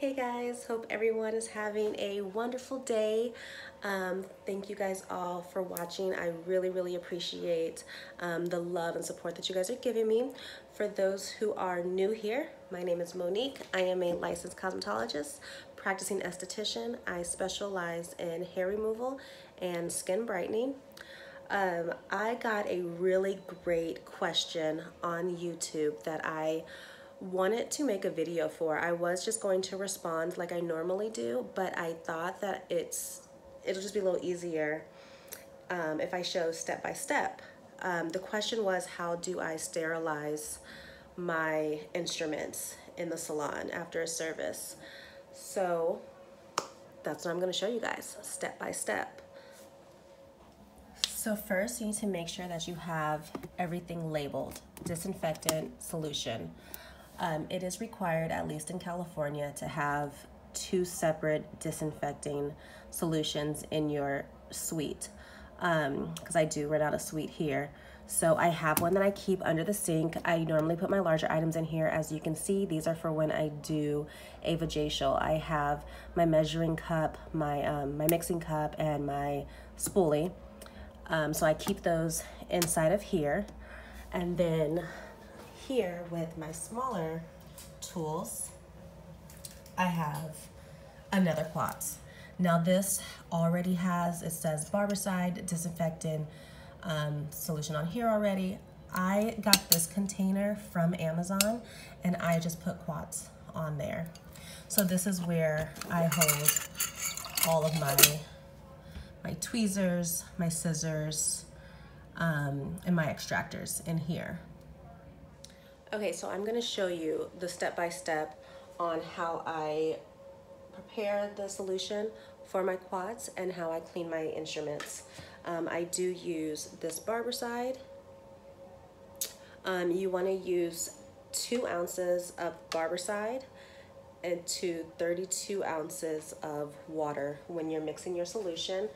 Hey guys, hope everyone is having a wonderful day. Thank you guys all for watching. I really appreciate the love and support that you guys are giving me. For those who are new here, my name is Monique. I am a licensed cosmetologist, practicing esthetician. I specialize in hair removal and skin brightening. I got a really great question on YouTube that I wanted to make a video for. I was just going to respond like I normally do, but I thought that it'll just be a little easier if I show step by step. The question was, how do I sterilize my instruments in the salon after a service? So that's what I'm going to show you guys step by step. So first you need to make sure that you have everything labeled. Disinfectant solution. It is required, at least in California, to have 2 separate disinfecting solutions in your suite, because I do run out of suite here. So I have one that I keep under the sink. I normally put my larger items in here. As you can see, these are for when I do a vajacial. I have my measuring cup, my mixing cup, and my spoolie. So I keep those inside of here. And then here with my smaller tools, I have another cloth. Now this already has, it says barbicide, disinfectant solution on here already. I got this container from Amazon and I just put quats on there. So this is where I hold all of my tweezers, my scissors, and my extractors in here. Okay, so I'm gonna show you the step-by-step on how I prepare the solution for my quads and how I clean my instruments. I do use this barbicide. You wanna use 2 ounces of barbicide and 32 ounces of water when you're mixing your solution.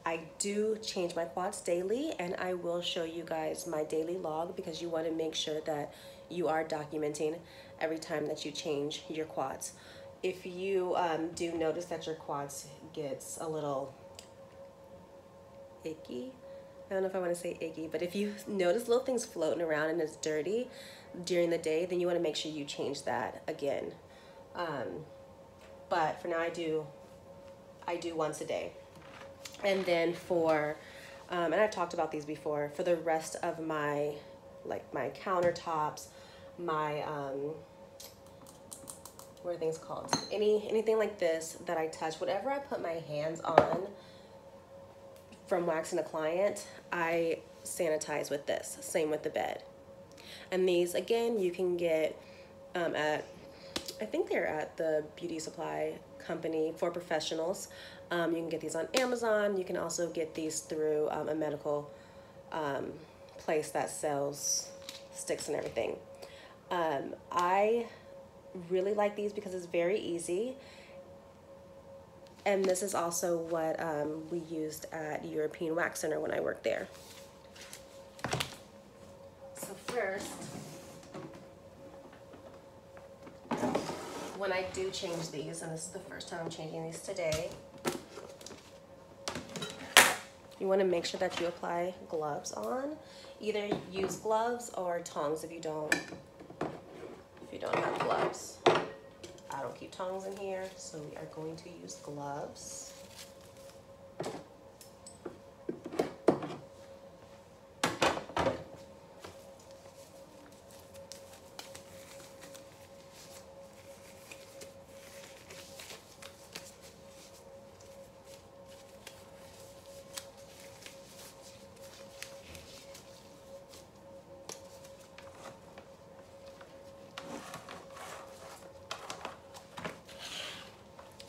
I do change my quads daily, and I will show you guys my daily log because you want to make sure that you are documenting every time that you change your quads. If you do notice that your quads gets a little icky, I don't know if I want to say icky, but if you notice little things floating around and it's dirty during the day, then you want to make sure you change that again. But for now, I do once a day. And then for, and I've talked about these before, for the rest of my, like my countertops, my, what are things called? Anything like this that I touch, whatever I put my hands on from waxing a client, I sanitize with this. Same with the bed. And these, again, you can get at, I think they're at the beauty supply company for professionals. You can get these on Amazon. You can also get these through a medical place that sells sticks and everything. I really like these because it's very easy. And this is also what we used at European Wax Center when I worked there. So first, when I do change these, and this is the first time I'm changing these today, you want to make sure that you apply gloves on. Either use gloves or tongs if you don't have gloves. I don't keep tongs in here, so we are going to use gloves.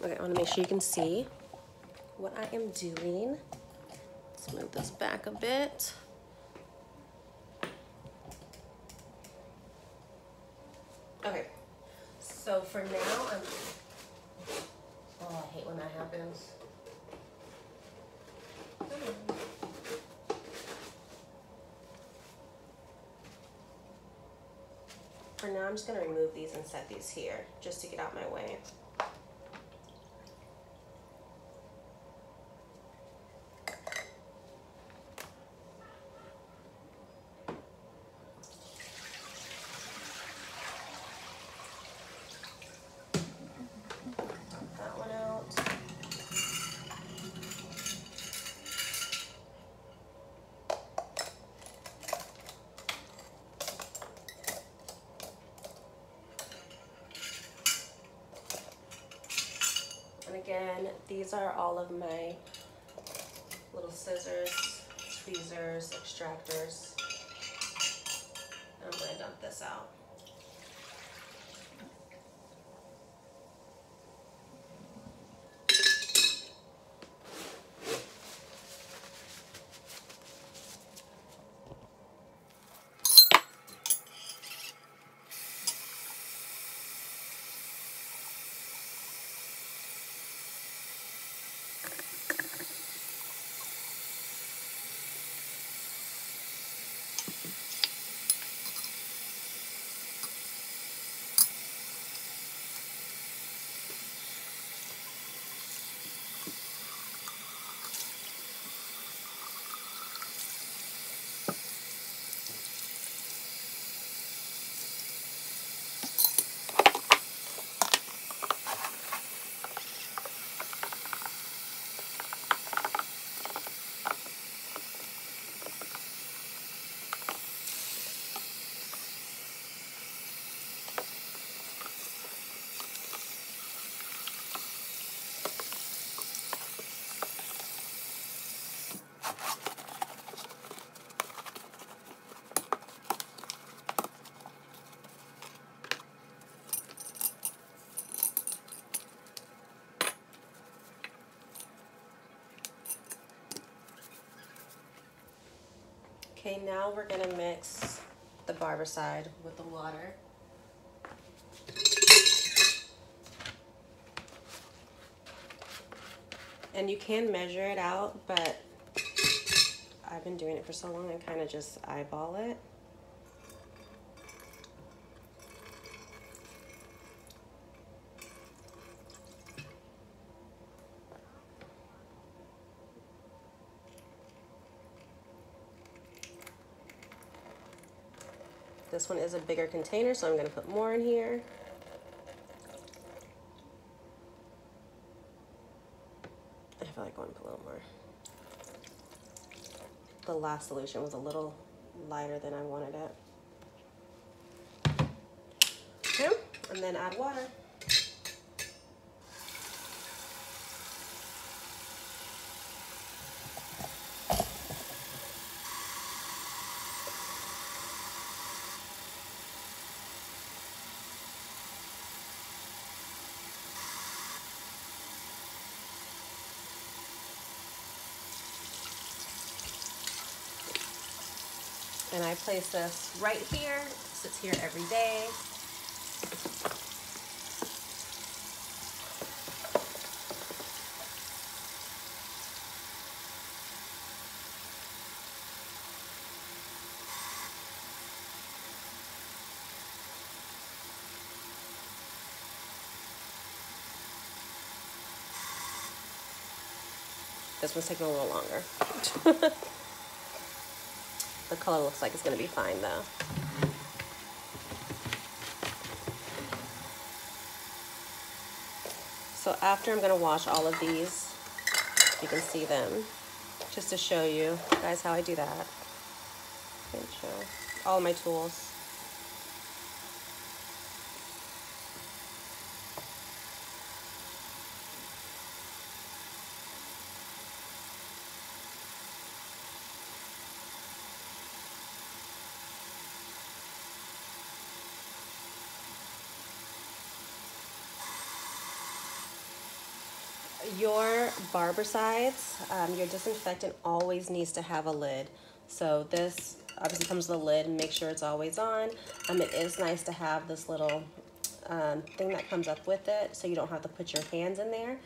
Okay, I want to make sure you can see what I am doing. Let's move this back a bit. Okay, so for now, oh, I hate when that happens. For now, now I'm just gonna remove these and set these here just to get out my way. That one out. And again, these are all of my little scissors, tweezers, extractors. And I'm gonna dump this out. Okay, now we're gonna mix the barbicide with the water. And you can measure it out, but I've been doing it for so long, I kind of just eyeball it. This one is a bigger container, so I'm going to put more in here. I feel like going to put a little more. The last solution was a little lighter than I wanted it. Okay, and then add water. And I place this right here, it sits here every day. This one's taking a little longer. The color looks like it's gonna be fine though. So after I'm gonna wash all of these, you can see them, just to show you guys how I do that. And show all my tools. Your barbicides, your disinfectant always needs to have a lid. So this obviously comes with a lid, and make sure it's always on. It is nice to have this little thing that comes up with it, so you don't have to put your hands in there.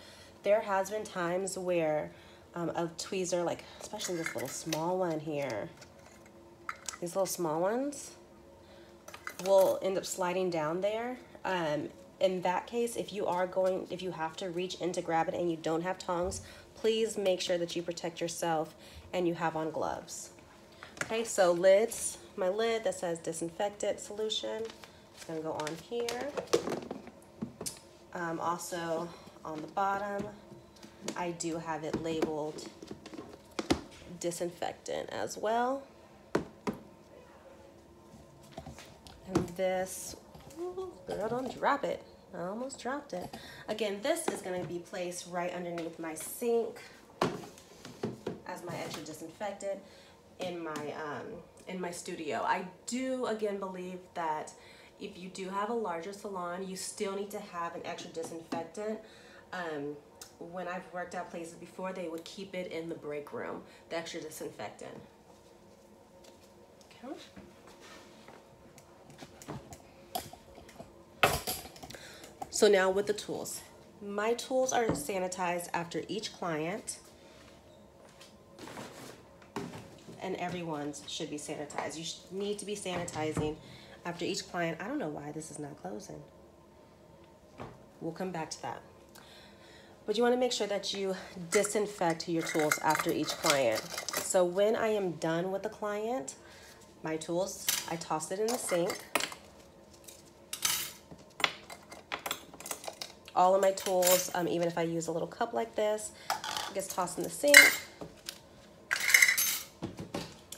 There has been times where a tweezer, like especially this little small one here, these little small ones, will end up sliding down there. In that case, if you have to reach in to grab it and you don't have tongs, please make sure that you protect yourself and you have on gloves. Okay, so lids, my lid that says disinfected solution is gonna go on here. Also on the bottom, I do have it labeled disinfectant as well. And this, ooh, girl, don't drop it. I almost dropped it. Again, this is going to be placed right underneath my sink as my extra disinfectant in my studio. I do again believe that if you do have a larger salon, you still need to have an extra disinfectant. When I've worked at places before, they would keep it in the break room, the extra disinfectant. Okay. So now with the tools. My tools are sanitized after each client, and everyone's should be sanitized. You need to be sanitizing after each client. I don't know why this is not closing. We'll come back to that. But you want to make sure that you disinfect your tools after each client. So when I am done with the client, my tools, I toss it in the sink. All of my tools, even if I use a little cup like this, it gets tossed in the sink.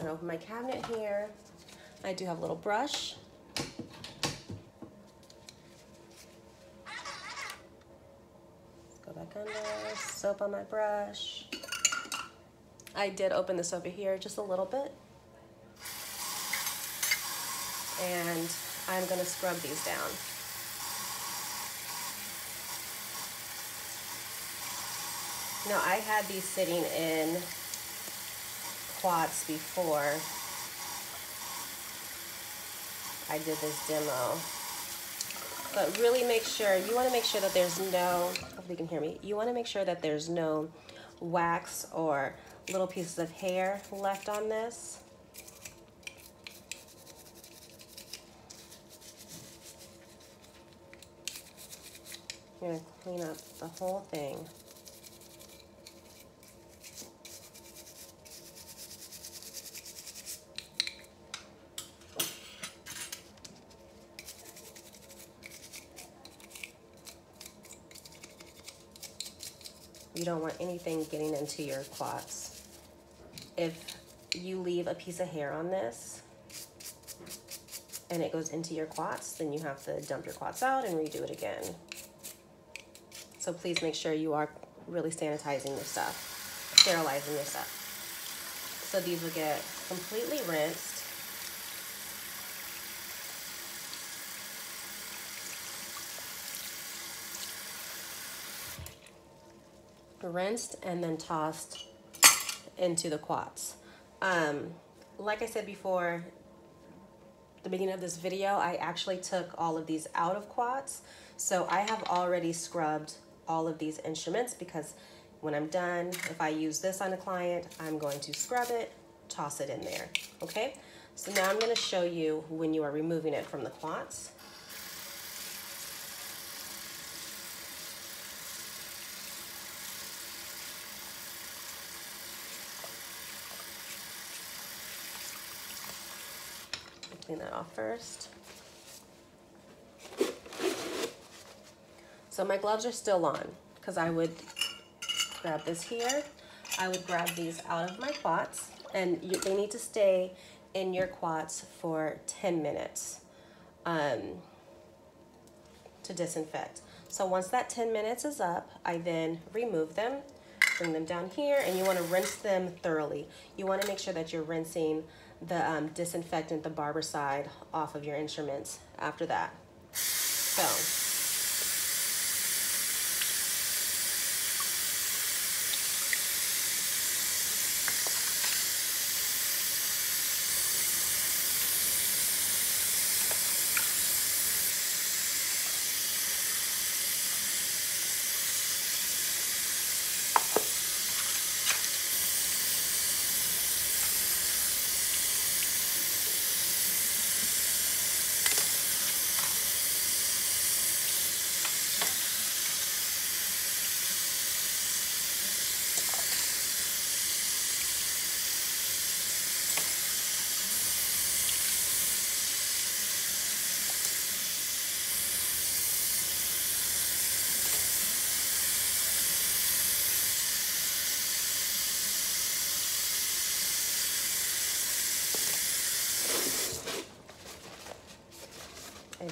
I open my cabinet here. I do have a little brush. Let's go back under, soap on my brush. I did open this over here just a little bit. And I'm gonna scrub these down. Now, I had these sitting in quats before I did this demo. But really make sure, you want to make sure that there's no, hopefully you can hear me, you want to make sure that there's no wax or little pieces of hair left on this. You're going to clean up the whole thing. You don't want anything getting into your quats. If you leave a piece of hair on this and it goes into your quats, then you have to dump your quats out and redo it again. So please make sure you are really sanitizing your stuff, sterilizing your stuff. So these will get completely rinsed. Rinsed and then tossed into the quats. Like I said before, the beginning of this video, I actually took all of these out of quats. So I have already scrubbed all of these instruments because when I'm done, if I use this on a client, I'm going to scrub it, toss it in there, okay? So now I'm gonna show you when you are removing it from the quats. Clean that off first. So my gloves are still on because I would grab this here. I would grab these out of my quats, and they need to stay in your quats for 10 minutes to disinfect. So once that 10 minutes is up, I then remove them, bring them down here, and you want to rinse them thoroughly. You want to make sure that you're rinsing the disinfectant, the bactericidal, off of your instruments after that. So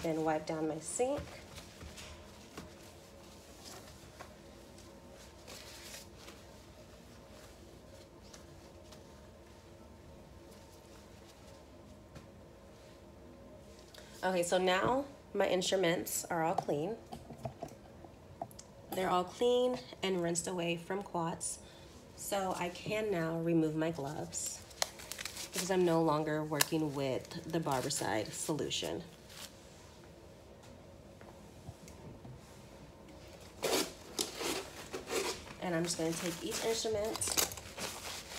then wipe down my sink. Okay, so now my instruments are all clean. They're all clean and rinsed away from quats. So I can now remove my gloves because I'm no longer working with the barbicide solution. And I'm just going to take each instrument,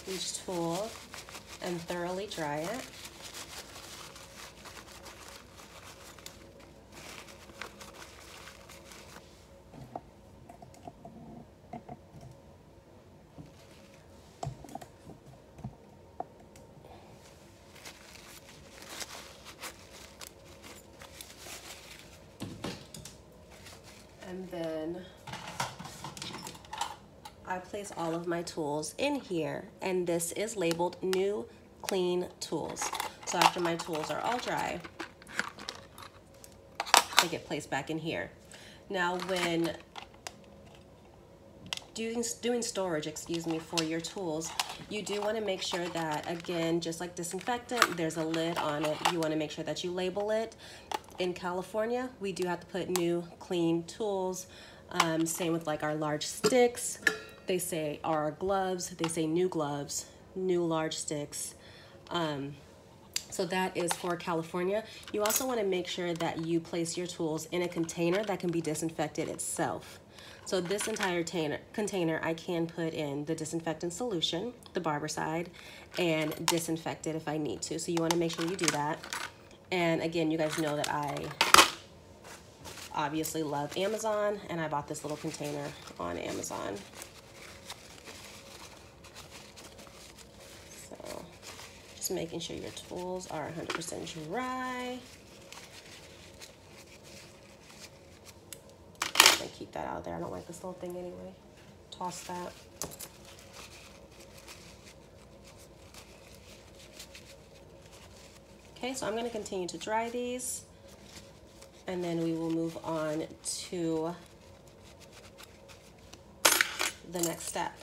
each tool, and thoroughly dry it. And then I place all of my tools in here, and this is labeled new clean tools. So after my tools are all dry, they get placed back in here. Now when doing storage, for your tools, you do want to make sure that, again, just like disinfectant, there's a lid on it. You want to make sure that you label it. In California, we do have to put new clean tools. Same with like our large sticks. They say our gloves, they say new gloves, new large sticks. So that is for California. You also want to make sure that you place your tools in a container that can be disinfected itself. So this entire container, I can put in the disinfectant solution, the barbicide, and disinfect it if I need to. So you want to make sure you do that. And again, you guys know that I obviously love Amazon, and I bought this little container on Amazon. So just making sure your tools are 100% dry. I'm gonna keep that out of there. I don't like this little thing anyway. Toss that. Okay, so I'm going to continue to dry these, and then we will move on to the next step.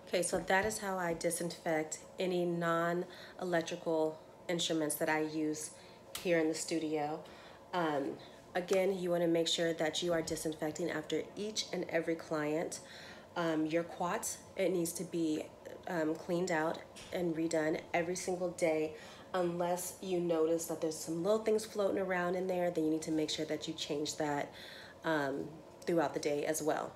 Okay, so that is how I disinfect any non-electrical instruments that I use here in the studio. Again, you want to make sure that you are disinfecting after each and every client. Your quats, it needs to be cleaned out and redone every single day. Unless you notice that there's some little things floating around in there, then you need to make sure that you change that throughout the day as well.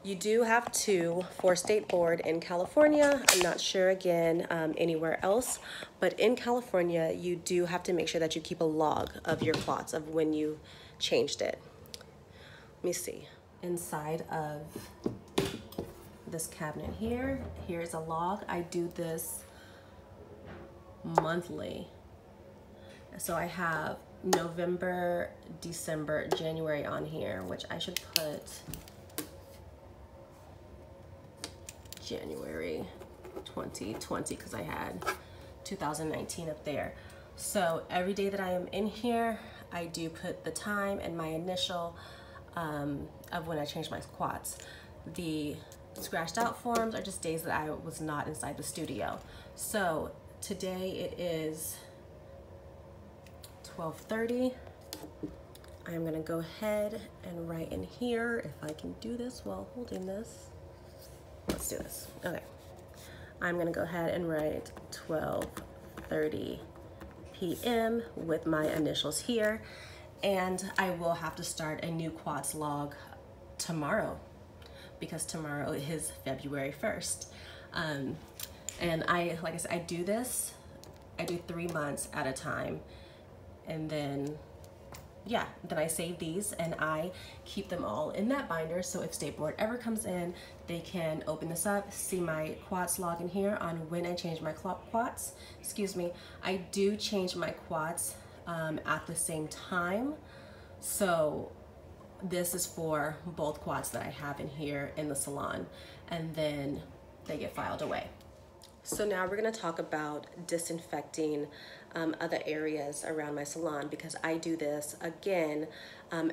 You do have to, for state board in California, I'm not sure again anywhere else, but in California, you do have to make sure that you keep a log of your clots of when you changed it. Let me see. Inside of this cabinet here, here's a log. I do this monthly. So I have November, December, January on here, which I should put January 2020 because I had 2019 up there. So every day that I am in here, I do put the time and my initial of when I changed my quats. The scratched out forms are just days that I was not inside the studio. So today it is 12:30. I'm gonna go ahead and write in here, if I can do this while holding this. Let's do this. Okay. I'm gonna go ahead and write 12:30 p.m. with my initials here, and I will have to start a new quats log tomorrow because tomorrow is February 1st. And like I said, I do 3 months at a time, and then yeah, then I save these and I keep them all in that binder. So if State Board ever comes in, they can open this up, see my quats log in here on when I change my quats. Excuse me. I do change my quats at the same time. So this is for both quats that I have in here in the salon, and then they get filed away. So now we're going to talk about disinfecting other areas around my salon, because I do this again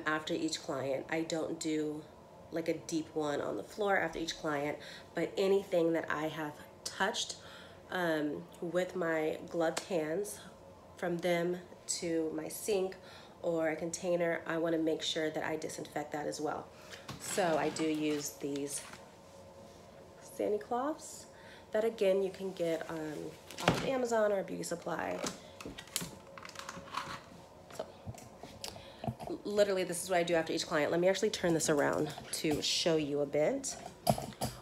after each client. I don't do like a deep one on the floor after each client, but anything that I have touched with my gloved hands, from them to my sink or a container, I want to make sure that I disinfect that as well. So I do use these sandy cloths that again you can get off of Amazon or a beauty supply. So literally this is what I do after each client. Let me actually turn this around to show you a bit.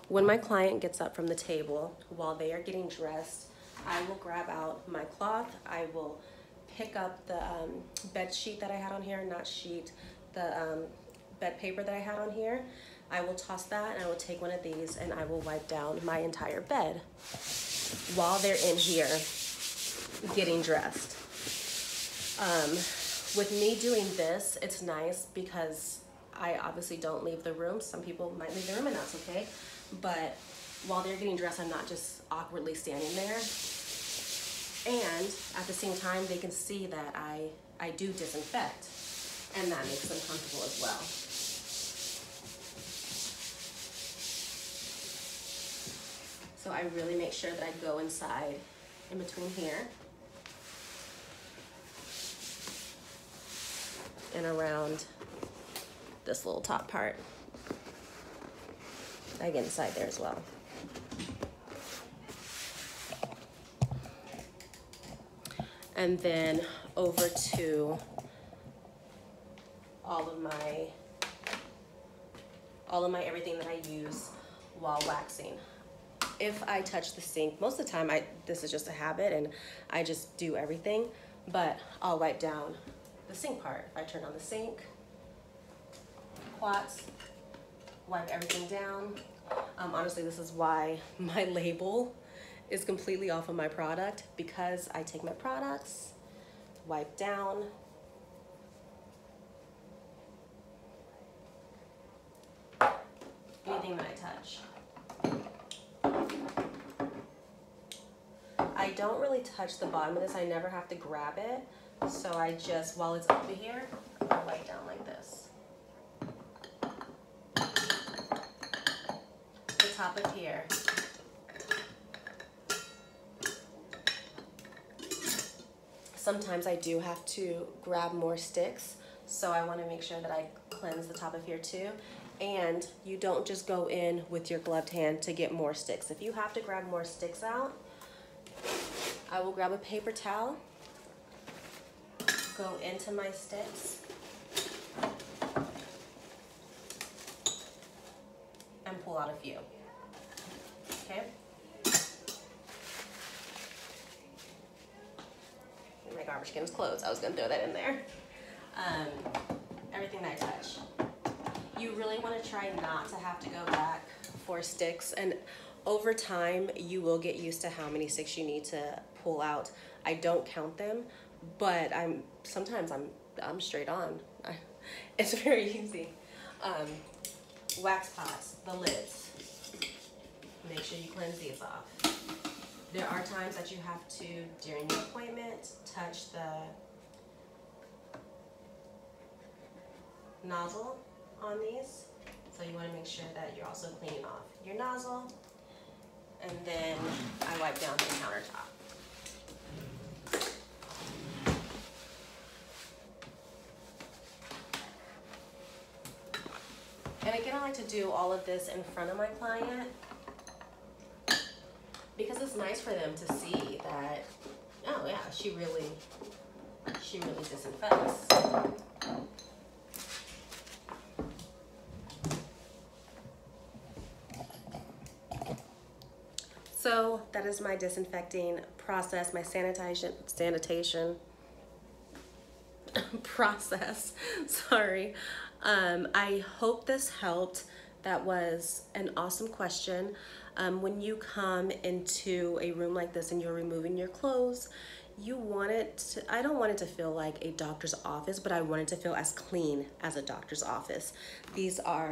When my client gets up from the table, while they are getting dressed, I will grab out my cloth. I will pick up the bed sheet that I had on here, not sheet, the bed paper that I had on here. I will toss that and I will take one of these and I will wipe down my entire bed while they're in here getting dressed. With me doing this, it's nice because I obviously don't leave the room. Some people might leave the room and that's okay. But while they're getting dressed, I'm not just awkwardly standing there. And at the same time, they can see that I do disinfect, and that makes them comfortable as well. So I really make sure that I go inside in between here and around this little top part. I get inside there as well. And then over to all of my everything that I use while waxing. If I touch the sink, most of the time this is just a habit and I just do everything, but I'll wipe down the sink part. If I turn on the sink, quats, wipe everything down. Honestly, this is why my label is completely off of my product, because I take my products, wipe down, anything that I touch. I don't really touch the bottom of this. I never have to grab it. So I just, while it's over here, I wipe down like this. The top of here. Sometimes I do have to grab more sticks, so I want to make sure that I cleanse the top of here too. And you don't just go in with your gloved hand to get more sticks. If you have to grab more sticks out, I will grab a paper towel, go into my sticks, and pull out a few. Okay? My garbage can is closed. I was gonna throw that in there. Everything that I touch. You really want to try not to have to go back for sticks, and over time you will get used to how many sticks you need to pull out. I don't count them, but sometimes I'm straight on. It's very easy. Wax pots, the lids. Make sure you cleanse these off. There are times that you have to, during your appointment, touch the nozzle on these. So you want to make sure that you're also cleaning off your nozzle. And then I wipe down the countertop. And again, I like to do all of this in front of my client, because it's nice for them to see that, oh yeah, she really disinfects. So that is my disinfecting process, my sanitation process. Sorry. I hope this helped. That was an awesome question. When you come into a room like this and you're removing your clothes, you want it to, I don't want it to feel like a doctor's office, but I want it to feel as clean as a doctor's office. These are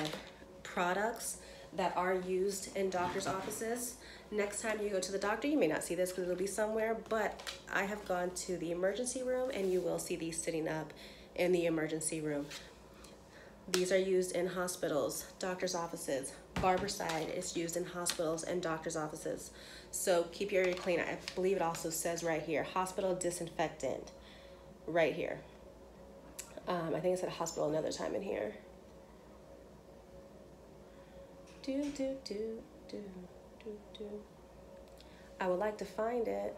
products that are used in doctor's offices. Next time you go to the doctor, you may not see this because it'll be somewhere, but I have gone to the emergency room and you will see these sitting up in the emergency room. These are used in hospitals, doctor's offices. Barbicide is used in hospitals and doctor's offices. So keep your area clean. I believe it also says right here, hospital disinfectant, right here. I think it said hospital another time in here. I would like to find it.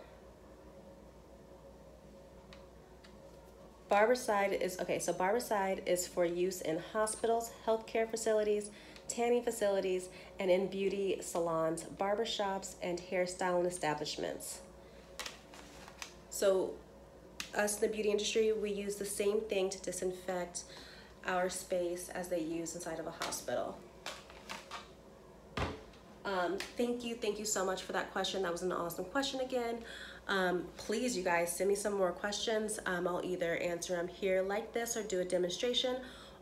Barbicide is, okay, so barbicide is for use in hospitals, healthcare facilities, tanning facilities, and in beauty salons, barbershops, and hairstyling establishments. So us in the beauty industry, we use the same thing to disinfect our space as they use inside of a hospital. Thank you so much for that question. That was an awesome question again. Please, you guys, send me some more questions. I'll either answer them here like this or do a demonstration,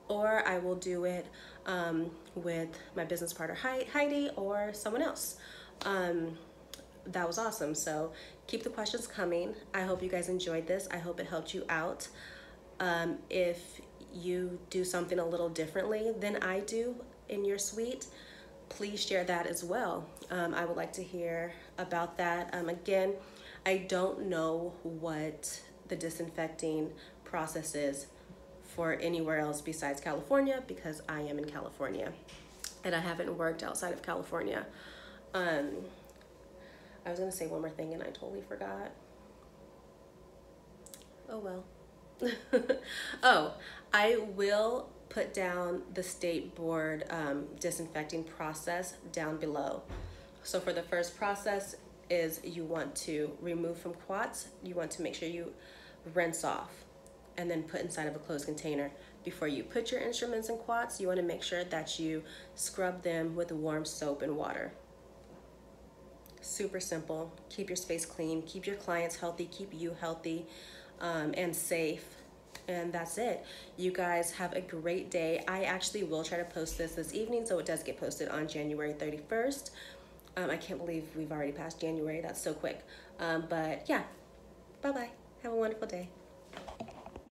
or I will do it with my business partner Heidi or someone else. That was awesome. So keep the questions coming. I hope you guys enjoyed this. I hope it helped you out. If you do something a little differently than I do in your suite, please share that as well. I would like to hear about that. Again, I don't know what the disinfecting process is for anywhere else besides California, because I am in California and I haven't worked outside of California. I was gonna say one more thing and I totally forgot. Oh well. Oh, I will put down the state board disinfecting process down below. So for the first process is you want to remove from quats. You want to make sure you rinse off and then put inside of a closed container. Before you put your instruments in quats, you want to make sure that you scrub them with warm soap and water. Super simple. Keep your space clean, keep your clients healthy, keep you healthy and safe. And that's it. You guys have a great day. I actually will try to post this evening, so it does get posted on January 31st. I can't believe we've already passed January. That's so quick. But yeah, bye-bye. Have a wonderful day.